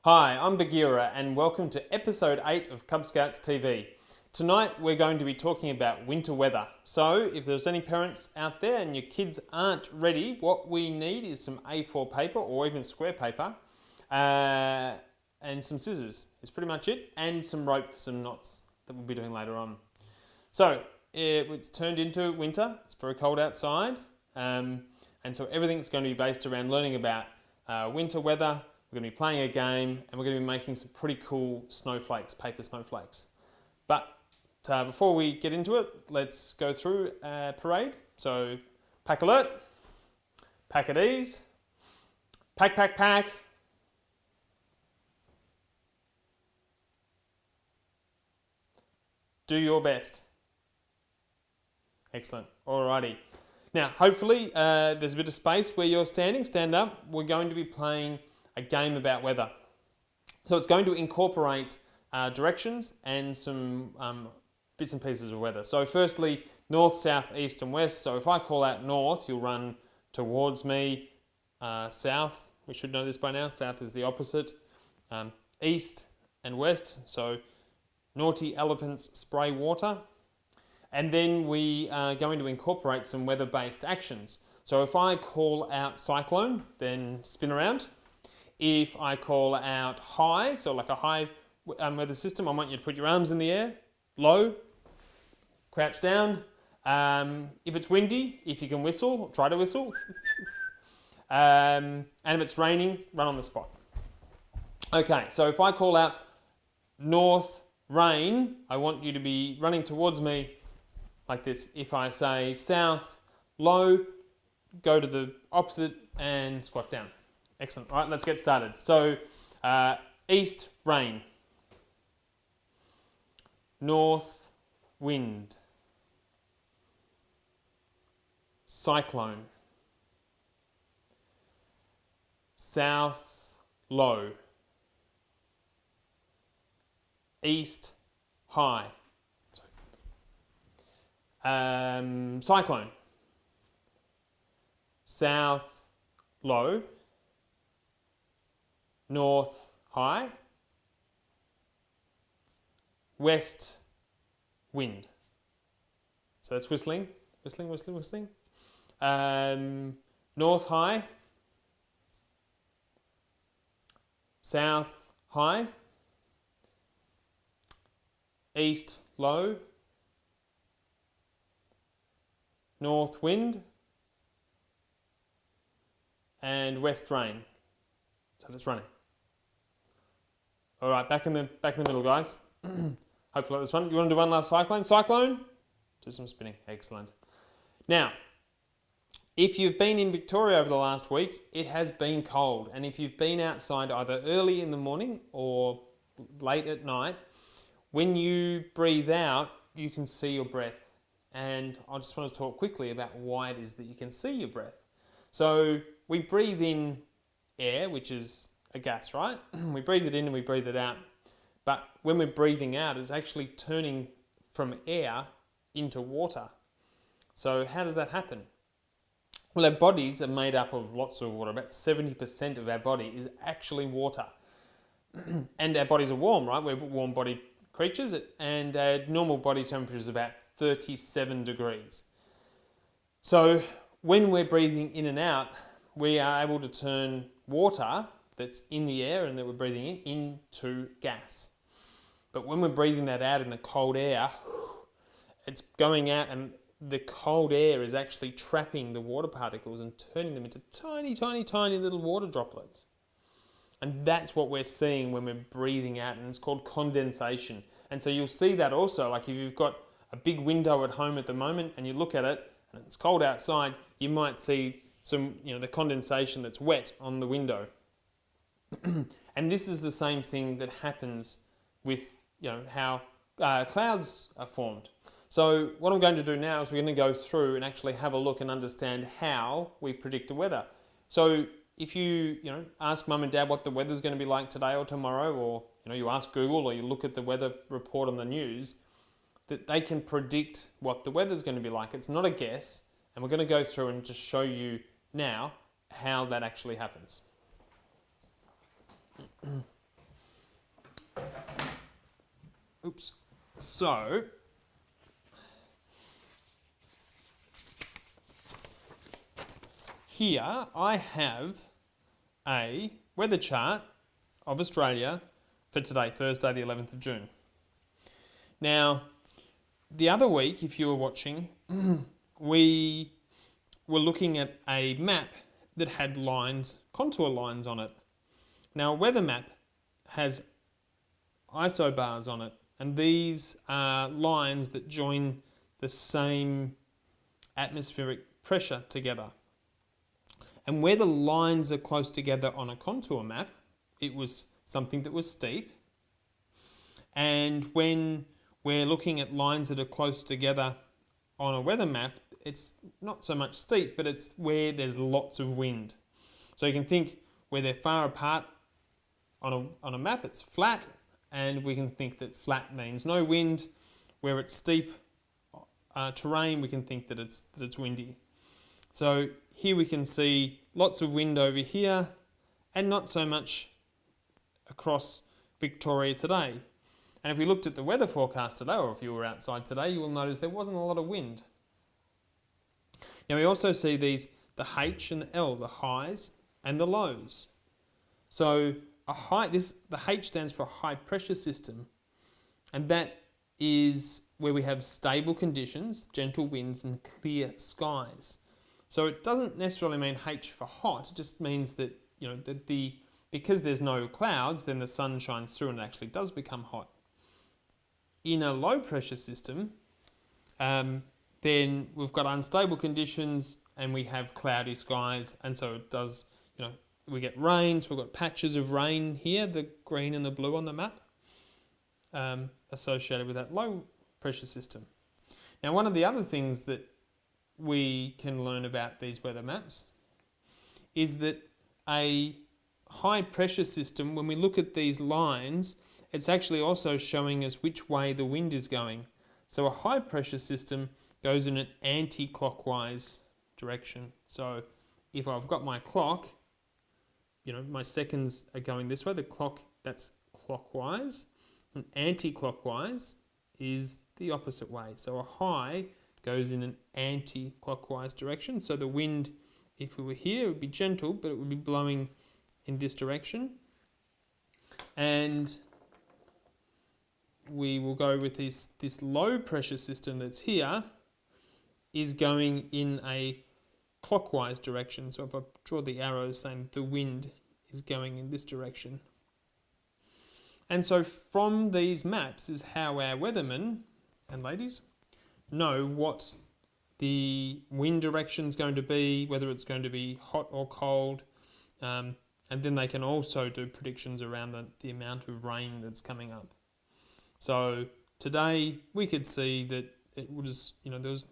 Hi, I'm Bagheera and welcome to episode 8 of Cub Scouts TV. Tonight we're going to be talking about winter weather. So if there's any parents out there and your kids aren't ready, what we need is some A4 paper or even square paper and some scissors. It's pretty much it, and some rope for some knots that we'll be doing later on. So it's turned into winter, it's very cold outside, and so everything's going to be based around learning about winter weather. We're going to be playing a game and we're going to be making some pretty cool snowflakes, paper snowflakes. But before we get into it, let's go through a parade. So pack alert, pack at ease, pack, pack, pack. Do your best. Excellent. Alrighty. Now, hopefully there's a bit of space where you're standing. Stand up. We're going to be playing a game about weather. So it's going to incorporate directions and some bits and pieces of weather. So firstly, north, south, east and west. So if I call out north, you'll run towards me. South, we should know this by now, south is the opposite. East and west, so naughty elephants spray water. And then we are going to incorporate some weather-based actions. So if I call out cyclone, then spin around. If I call out high, so like a high weather system, I want you to put your arms in the air, low, crouch down. If it's windy, if you can whistle, try to whistle. And if it's raining, run on the spot. Okay, so if I call out north, rain, I want you to be running towards me like this. If I say south, low, go to the opposite and squat down. Excellent. All right, let's get started. So, east, rain. North, wind. Cyclone. South, low. East, high. Cyclone. South, low. North, high. West, wind. So that's whistling, whistling, whistling, whistling. North, high. South, high. East, low. North, wind. And west, rain. So that's running. All right, back in the middle, guys. Hopefully that was fun. You want to do one last cyclone? Cyclone? Do some spinning. Excellent. Now, if you've been in Victoria over the last week, it has been cold. And if you've been outside either early in the morning or late at night, when you breathe out, you can see your breath. And I just want to talk quickly about why it is that you can see your breath. So we breathe in air, which is a gas, right? We breathe it in and we breathe it out. But when we're breathing out, it's actually turning from air into water. So how does that happen? Well, our bodies are made up of lots of water. About 70% of our body is actually water. And our bodies are warm, right? We're warm-bodied creatures, and our normal body temperature is about 37 degrees. So when we're breathing in and out, we are able to turn water that's in the air and that we're breathing in into gas. But when we're breathing that out in the cold air, it's going out and the cold air is actually trapping the water particles and turning them into tiny, tiny, tiny little water droplets. And that's what we're seeing when we're breathing out, and it's called condensation. And so you'll see that also, like if you've got a big window at home at the moment and you look at it and it's cold outside, you might see some, the condensation that's wet on the window. And this is the same thing that happens with, how clouds are formed. So what I'm going to do now is we're going to go through and actually have a look and understand how we predict the weather. So if you, ask mum and dad what the weather's going to be like today or tomorrow, or, you ask Google or you look at the weather report on the news, that they can predict what the weather's going to be like. It's not a guess, and we're going to go through and just show you now how that actually happens. Oops. So, here I have a weather chart of Australia for today, Thursday the 11th of June. Now, the other week, if you were watching, we were looking at a map that had lines, contour lines on it. Now, a weather map has isobars on it, and these are lines that join the same atmospheric pressure together. And where the lines are close together on a contour map, it was something that was steep. And when we're looking at lines that are close together on a weather map, it's not so much steep, but it's where there's lots of wind. So you can think where they're far apart on a map, it's flat, and we can think that flat means no wind. Where it's steep terrain, we can think that it's windy. So here we can see lots of wind over here, and not so much across Victoria today. And if we looked at the weather forecast today, or if you were outside today, you will notice there wasn't a lot of wind. Now we also see the H and the L, the highs and the lows. So the H stands for high pressure system, and that is where we have stable conditions, gentle winds and clear skies. So it doesn't necessarily mean H for hot, it just means that, because there's no clouds, then the sun shines through and it actually does become hot. In a low pressure system, then we've got unstable conditions and we have cloudy skies, and so it does, we get rain, so we've got patches of rain here, the green and the blue on the map, associated with that low pressure system. Now, one of the other things that we can learn about these weather maps is that a high pressure system, when we look at these lines, it's actually also showing us which way the wind is going. So a high pressure system goes in an anti-clockwise direction. So if I've got my clock, my seconds are going this way, the clock, that's clockwise, and anti-clockwise is the opposite way. So a high goes in an anti-clockwise direction. So the wind, if we were here, it would be gentle, but it would be blowing in this direction. And we will go with this low pressure system that's here is going in a clockwise direction. So if I draw the arrows saying the wind is going in this direction. And so from these maps is how our weathermen and ladies know what the wind direction is going to be, whether it's going to be hot or cold, and then they can also do predictions around the amount of rain that's coming up. So today we could see that it was, there was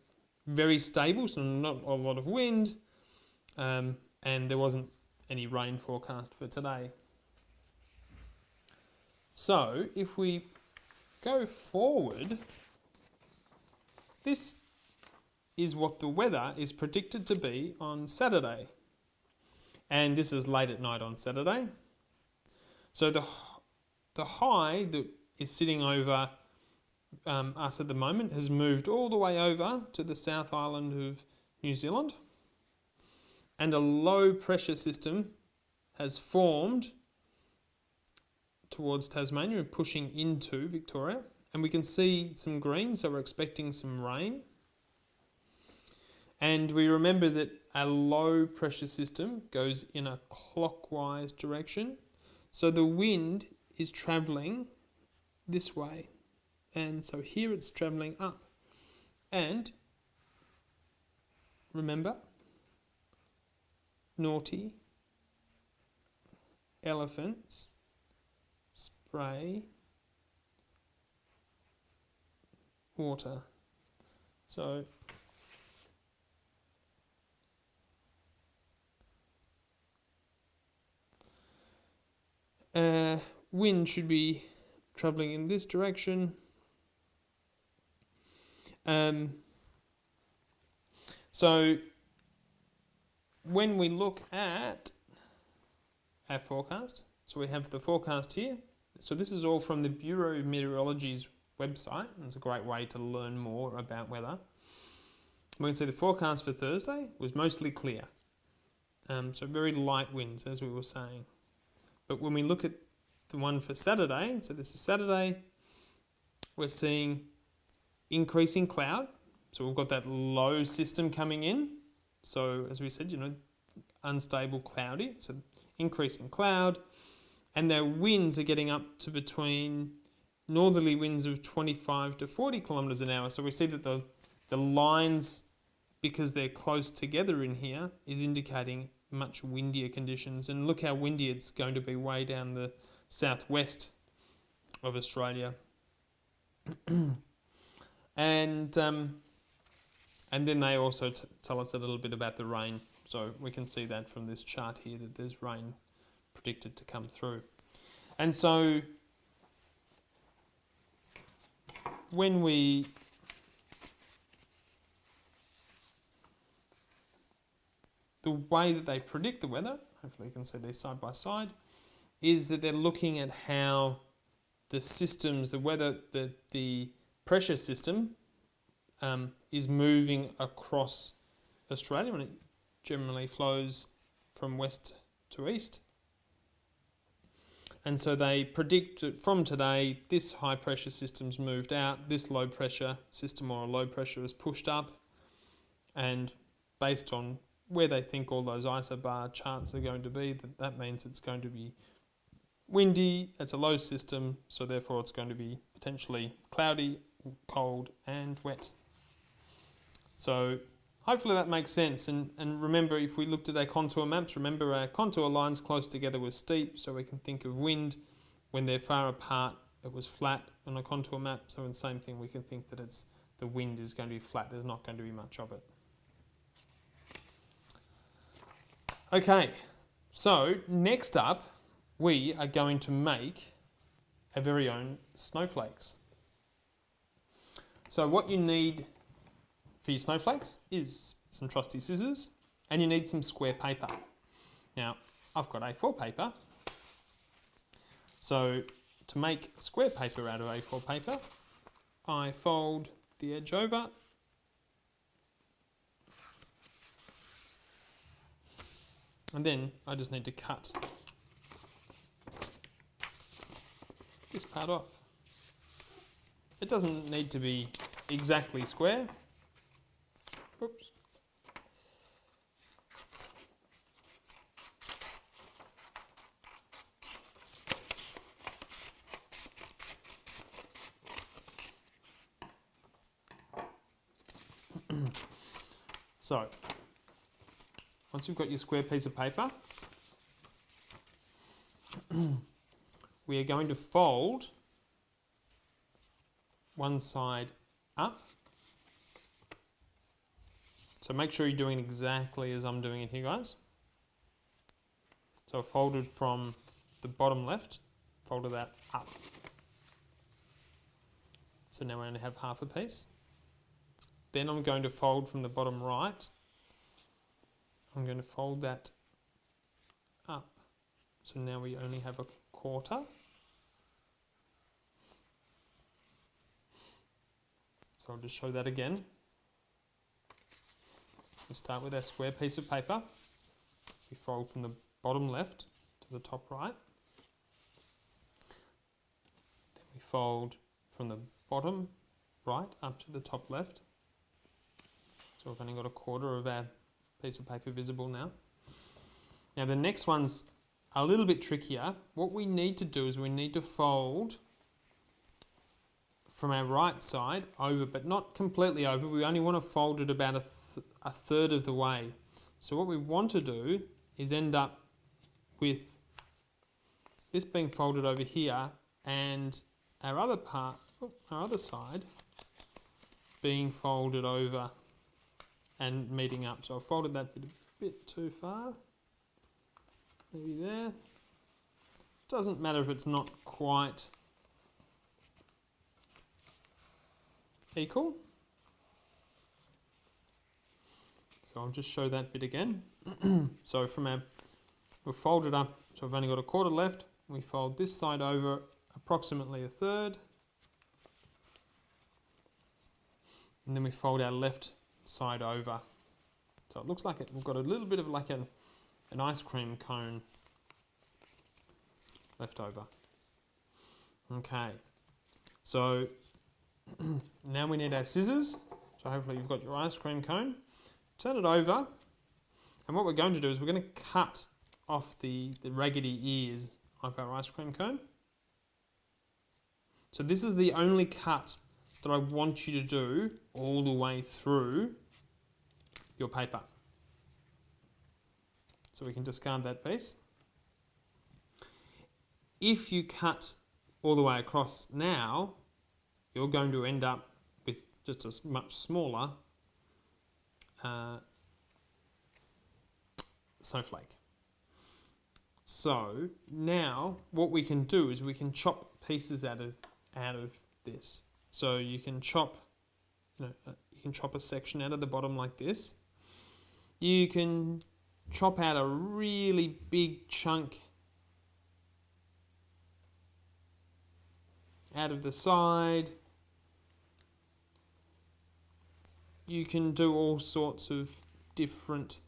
very stable, so not a lot of wind, and there wasn't any rain forecast for today. So if we go forward, this is what the weather is predicted to be on Saturday. And this is late at night on Saturday. So the high that is sitting over us at the moment has moved all the way over to the South Island of New Zealand. And a low pressure system has formed towards Tasmania and pushing into Victoria. And we can see some green, so we're expecting some rain. And we remember that a low pressure system goes in a clockwise direction. So the wind is travelling this way. And so here it's travelling up. And remember, naughty, elephants, spray, water. So wind should be travelling in this direction. So when we look at our forecast, so we have the forecast here. So this is all from the Bureau of Meteorology's website, and it's a great way to learn more about weather. We can see the forecast for Thursday was mostly clear. So very light winds, as we were saying. But when we look at the one for Saturday, so this is Saturday, we're seeing increasing cloud. So we've got that low system coming in. So as we said, unstable, cloudy. So increasing cloud. And their winds are getting up to between northerly winds of 25 to 40 kilometres an hour. So we see that the lines, because they're close together in here, is indicating much windier conditions. And look how windy it's going to be way down the southwest of Australia. And then they also tell us a little bit about the rain. So we can see that from this chart here that there's rain predicted to come through. And so when the way that they predict the weather, hopefully you can see these side by side, is that they're looking at how the systems, the pressure system is moving across Australia, and it generally flows from west to east. And so they predict that from today, this high pressure system's moved out, this low pressure system or low pressure is pushed up, and based on where they think all those isobar charts are going to be, that means it's going to be windy, it's a low system, so therefore it's going to be potentially cloudy, cold and wet. So hopefully that makes sense. And remember, if we looked at our contour maps, remember our contour lines close together were steep, so we can think of wind. When they're far apart, it was flat on a contour map. So in the same thing, we can think that the wind is going to be flat. There's not going to be much of it. Okay, so next up, we are going to make our very own snowflakes. So what you need for your snowflakes is some trusty scissors, and you need some square paper. Now, I've got A4 paper. So to make square paper out of A4 paper, I fold the edge over, and then I just need to cut this part off. It doesn't need to be exactly square. Oops. So, once you've got your square piece of paper, we are going to fold one side up. So make sure you're doing exactly as I'm doing it here, guys. So I folded from the bottom left, folded that up. So now I only have half a piece. Then I'm going to fold from the bottom right. I'm going to fold that up. So now we only have a quarter. So I'll just show that again. We start with our square piece of paper. We fold from the bottom left to the top right. Then we fold from the bottom right up to the top left. So we've only got a quarter of our piece of paper visible now. Now the next one's a little bit trickier. What we need to do is we need to fold from our right side over, but not completely over. We only want to fold it about a third of the way. So what we want to do is end up with this being folded over here and our other part, our other side, being folded over and meeting up. So I folded that a bit too far, maybe there. Doesn't matter if it's not quite equal. So I'll just show that bit again. So we've folded up, so I've only got a quarter left. We fold this side over approximately a third. and then we fold our left side over. So it looks like we've got a little bit of like an ice cream cone left over. Okay, so now we need our scissors. So hopefully you've got your ice cream cone. Turn it over, and what we're going to do is we're going to cut off the raggedy ears of our ice cream cone. So this is the only cut that I want you to do all the way through your paper. So we can discard that piece. If you cut all the way across now, you're going to end up with just a much smaller snowflake. So now what we can do is we can chop pieces out of this. So you can chop, you can chop a section out of the bottom like this. You can chop out a really big chunk out of the side. You can do all sorts of different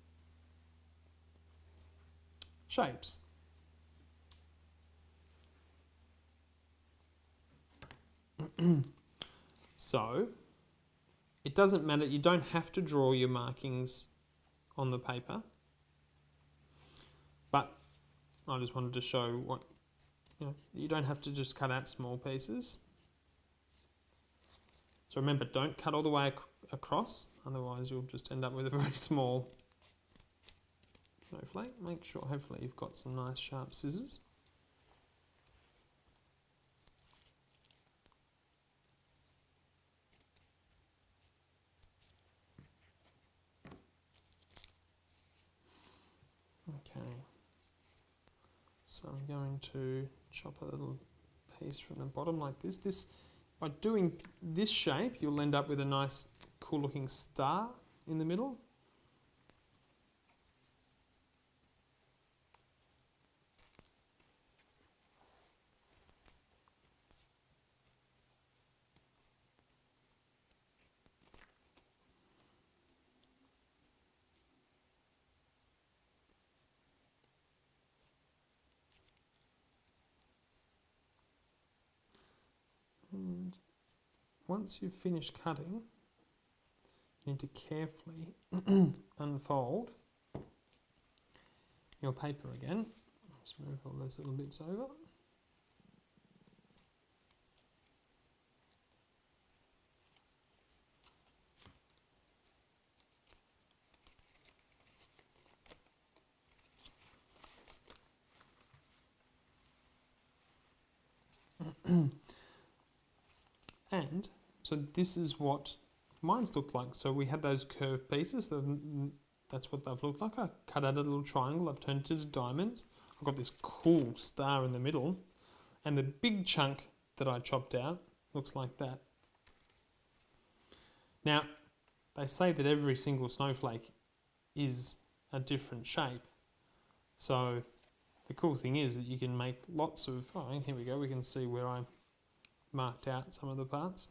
shapes. So it doesn't matter, you don't have to draw your markings on the paper, but I just wanted to show what, you don't have to just cut out small pieces. So remember, don't cut all the way across, otherwise you'll just end up with a very small snowflake. Make sure, hopefully you've got some nice sharp scissors. Okay, so I'm going to chop a little piece from the bottom like this. By doing this shape, you'll end up with a nice, cool looking star in the middle. And once you've finished cutting, you need to carefully unfold your paper again. Just move all those little bits over. And so this is what mine's looked like. So we had those curved pieces, that's what they've looked like. I cut out a little triangle, I've turned it into diamonds. I've got this cool star in the middle, and the big chunk that I chopped out looks like that. Now, they say that every single snowflake is a different shape. So the cool thing is that you can make lots of, here we go, we can see where I marked out some of the parts.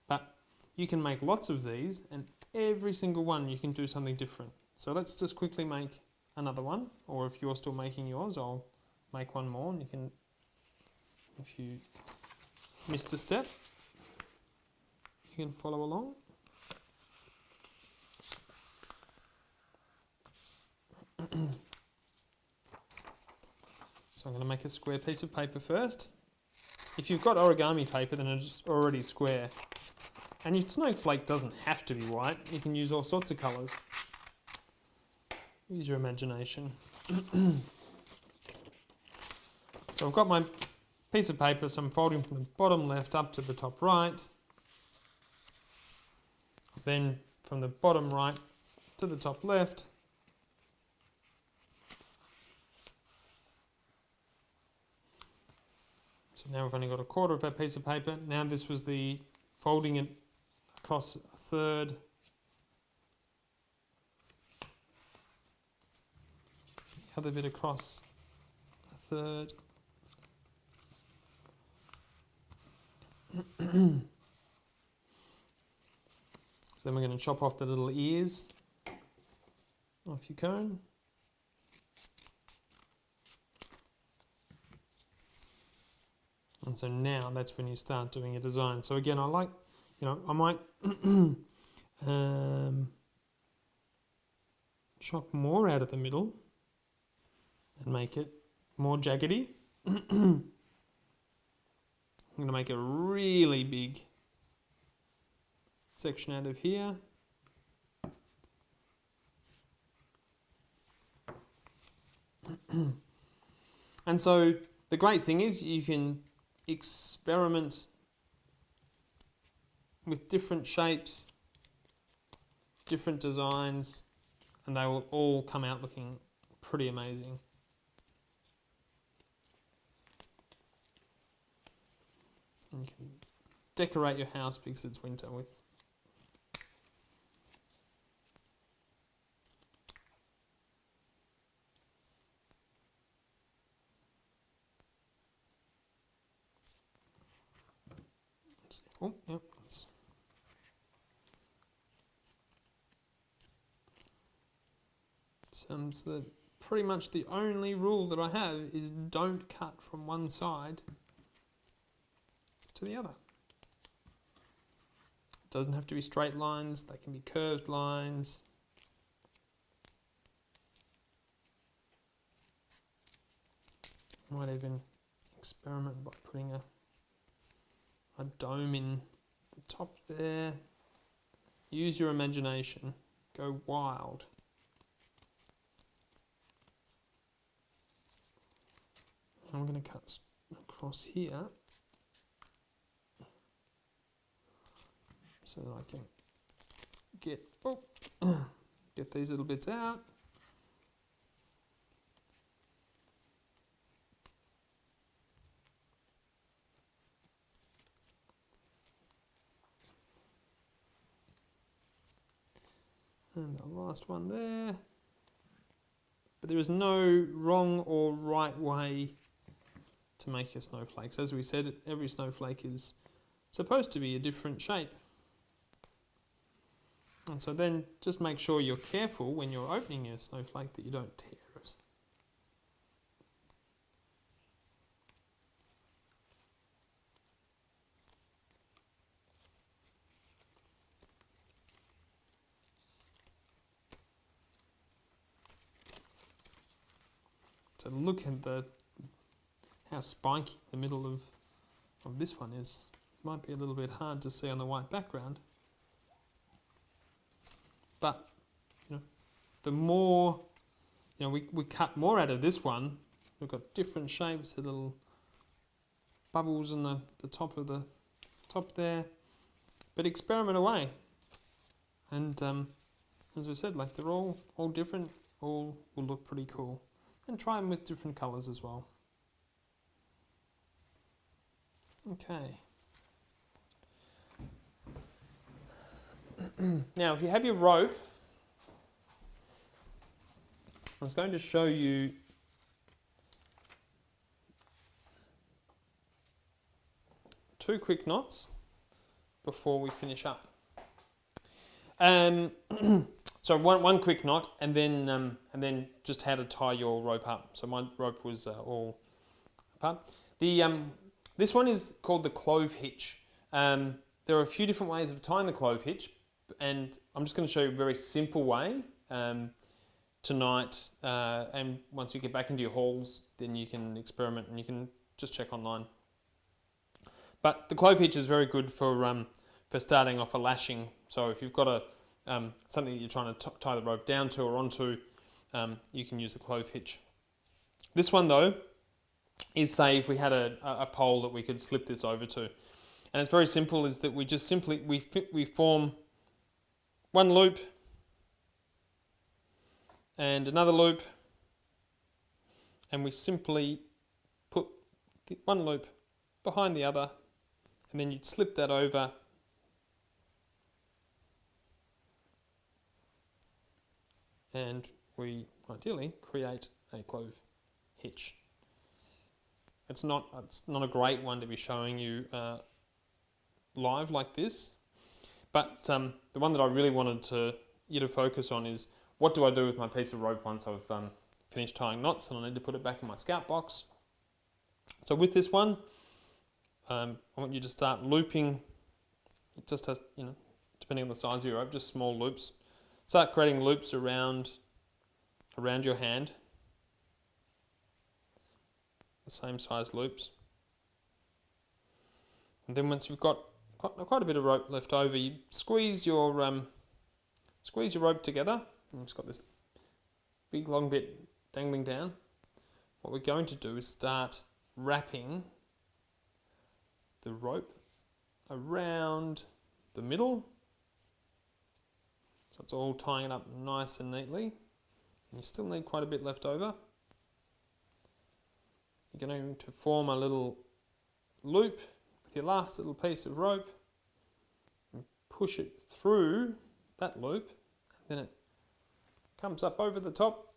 But you can make lots of these, and every single one you can do something different. So let's just quickly make another one, or if you're still making yours, I'll make one more, and you can, if you missed a step, you can follow along. So I'm going to make a square piece of paper first. If you've got origami paper, then it's already square. And your snowflake doesn't have to be white. You can use all sorts of colours. Use your imagination. So I've got my piece of paper, so I'm folding from the bottom left up to the top right. Then from the bottom right to the top left. So now we've only got a quarter of our piece of paper. Now this was the folding it across a third. The other bit across a third. So then we're going to chop off the little ears off your cone. And so now that's when you start doing a design. So again, I like, I might chop more out of the middle and make it more jaggedy. I'm going to make a really big section out of here. And so the great thing is you can experiment with different shapes, different designs, and they will all come out looking pretty amazing. And you can decorate your house because it's winter with oh, yep. So pretty much the only rule that I have is don't cut from one side to the other. It doesn't have to be straight lines, they can be curved lines. I might even experiment by putting a dome in the top there. Use your imagination, go wild. I'm going to cut across here so that I can get these little bits out. And the last one there. But there is no wrong or right way to make your snowflakes. As we said, every snowflake is supposed to be a different shape. And so then just make sure you're careful when you're opening your snowflake that you don't tear it. So look at how spiky the middle of this one is. It might be a little bit hard to see on the white background. But, the more, we cut more out of this one. We've got different shapes, the little bubbles in the top of the top there. But experiment away. And as I said, they're all different, all will look pretty cool. And try them with different colours as well. Okay. Now, if you have your rope, I was going to show you two quick knots before we finish up. So one quick knot, and then just how to tie your rope up. So my rope was all apart. This one is called the clove hitch. There are a few different ways of tying the clove hitch, and I'm just going to show you a very simple way tonight. And once you get back into your halls, then you can experiment and you can just check online. But the clove hitch is very good for starting off a lashing. So if you've got something that you're trying to tie the rope down to or onto, you can use the clove hitch. This one though is, say, if we had a pole that we could slip this over to, and it's very simple. Is that we just simply we form one loop and another loop, and we simply put one loop behind the other, and then you'd slip that over. And we ideally create a clove hitch. It's not a great one to be showing you live like this, But the one that I really wanted you to focus on is, what do I do with my piece of rope once I've finished tying knots and I need to put it back in my scout box? So with this one, I want you to start looping. It just has, depending on the size of your rope, just small loops. Start creating loops around your hand, the same size loops. And then once you've got quite a bit of rope left over, you squeeze your rope together. And it's got this big long bit dangling down. What we're going to do is start wrapping the rope around the middle. So it's all tying it up nice and neatly. And you still need quite a bit left over. You're going to form a little loop with your last little piece of rope and push it through that loop, and then it comes up over the top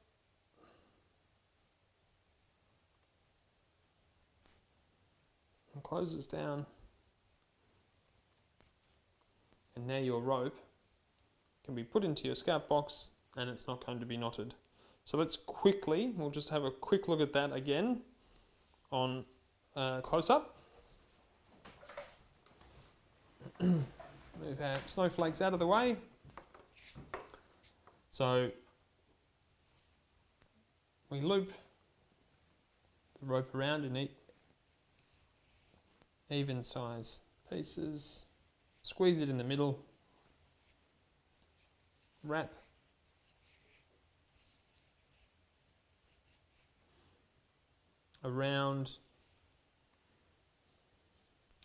and closes down, and now your rope can be put into your scout box and it's not going to be knotted. So we'll just have a quick look at that again on close-up. Move our snowflakes out of the way. So we loop the rope around in even size pieces, squeeze it in the middle, wrap around.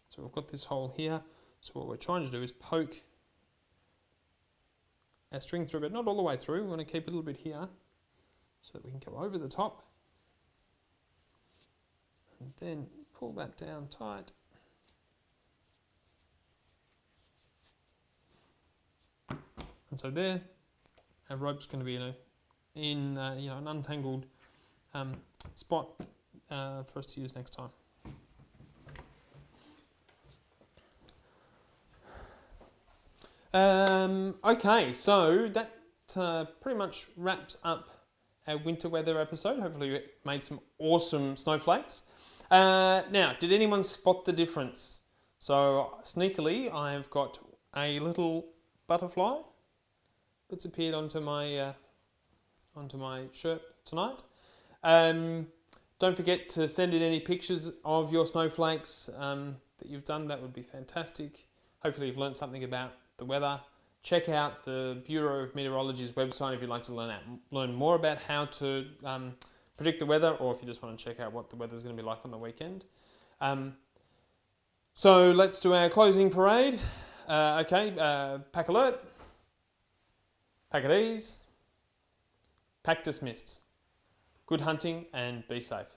So we've got this hole here. So what we're trying to do is poke our string through, but not all the way through. We want to keep a little bit here so that we can go over the top. And then pull that down tight. And so there, our rope's going to be in an untangled spot for us to use next time. Okay, so that pretty much wraps up our winter weather episode. Hopefully we made some awesome snowflakes. Now, did anyone spot the difference? So sneakily, I've got a little butterfly that's appeared onto my shirt tonight. Don't forget to send in any pictures of your snowflakes that you've done. That would be fantastic. Hopefully you've learned something about the weather. Check out the Bureau of Meteorology's website if you'd like to learn more about how to predict the weather, or if you just want to check out what the weather's going to be like on the weekend. So let's do our closing parade. Pack alert, pack at ease, pack dismissed. Good hunting and be safe.